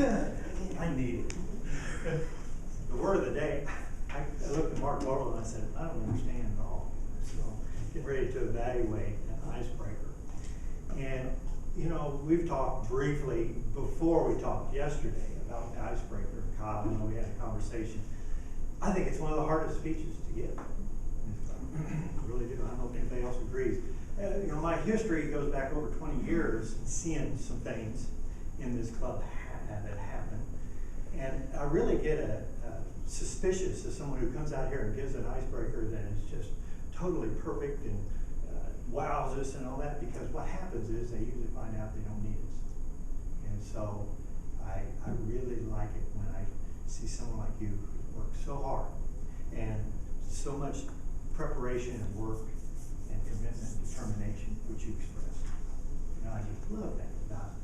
I need it. The word of the day, I looked at Mark Lowell and I said, I don't understand at all. So, getting ready to evaluate an icebreaker. And, you know, we've talked briefly before we talked yesterday about the icebreaker. Kyle, you know, we had a conversation. I think it's one of the hardest speeches to give. I really do. I don't know if anybody else agrees. You know, my history goes back over 20 years, seeing some things in this club that happen. And I really get suspicious of someone who comes out here and gives an icebreaker that is just totally perfect and wows us and all that, because what happens is they usually find out they don't need us. And so I really like it when I see someone like you who works so hard and so much preparation and work and commitment and determination, which you express. You know, I just love that about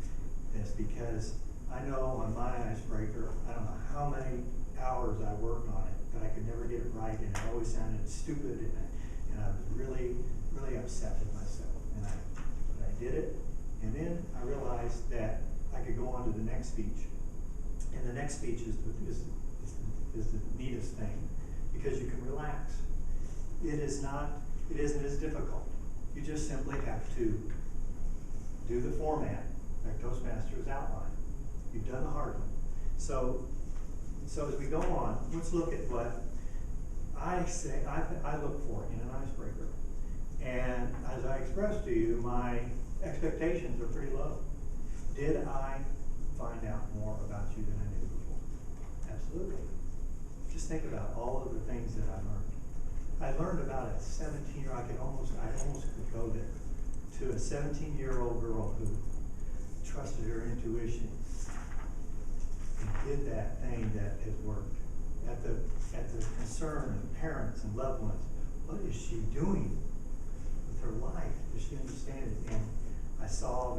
this, because I know on my icebreaker, I don't know how many hours I worked on it, but I could never get it right, and it always sounded stupid, and I was really, really upset with myself. But I did it, and then I realized that I could go on to the next speech, and the next speech is the neatest thing, because you can relax. It isn't as difficult. You just simply have to do the format that Toastmasters outlined. You've done the hard one. So as we go on, let's look at what I say I look for in an icebreaker. And as I expressed to you, my expectations are pretty low. Did I find out more about you than I knew before? Absolutely. Just think about all of the things that I learned. I learned about a 17-year-old, I almost could go there, to a 17-year-old girl who trusted her intuition and did that thing that has worked. At the concern of parents and loved ones, what is she doing with her life? Does she understand it? And I saw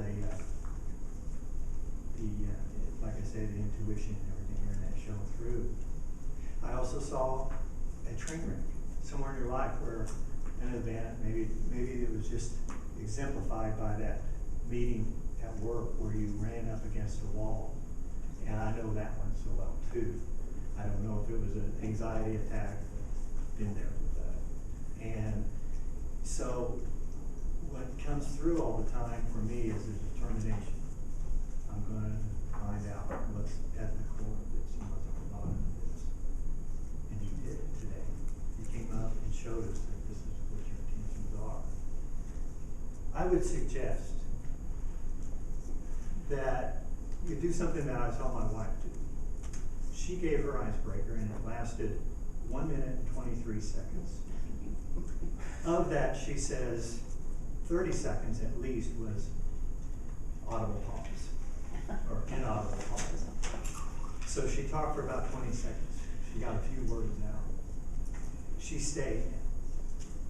like I said, the intuition and everything here, and that shone through. I also saw a train wreck somewhere in your life where an event, maybe it was just exemplified by that meeting at work where you ran up against a wall. And I know that one so well too. I don't know if it was an anxiety attack, but been there with that. And so what comes through all the time for me is a determination. I'm going to find out what's at the core of this and what's at the bottom of this. And you did it today. You came up and showed us that this is what your intentions are. I would suggest that you do something that I saw my wife do. She gave her icebreaker and it lasted 1 minute and 23 seconds. Of that, she says 30 seconds at least was audible pause or inaudible pause. So she talked for about 20 seconds. She got a few words out. She stayed,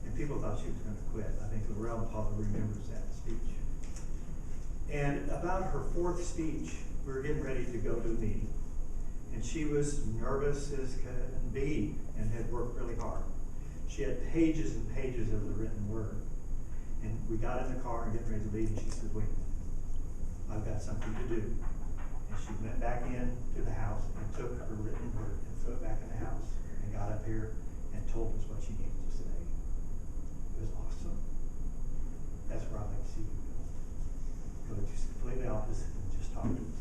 and people thought she was going to quit. I think Laurel probably remembers that speech. And about her fourth speech, we were getting ready to go to a meeting. And she was nervous as can be and had worked really hard. She had pages and pages of the written word. And we got in the car and getting ready to leave, and she said, wait a minute, I've got something to do. And she went back in to the house and took her written word and threw it back in the house and got up here and told us what she needed to say. It was awesome. That's where I like to see you go. Go just completely opposite and just talk to us.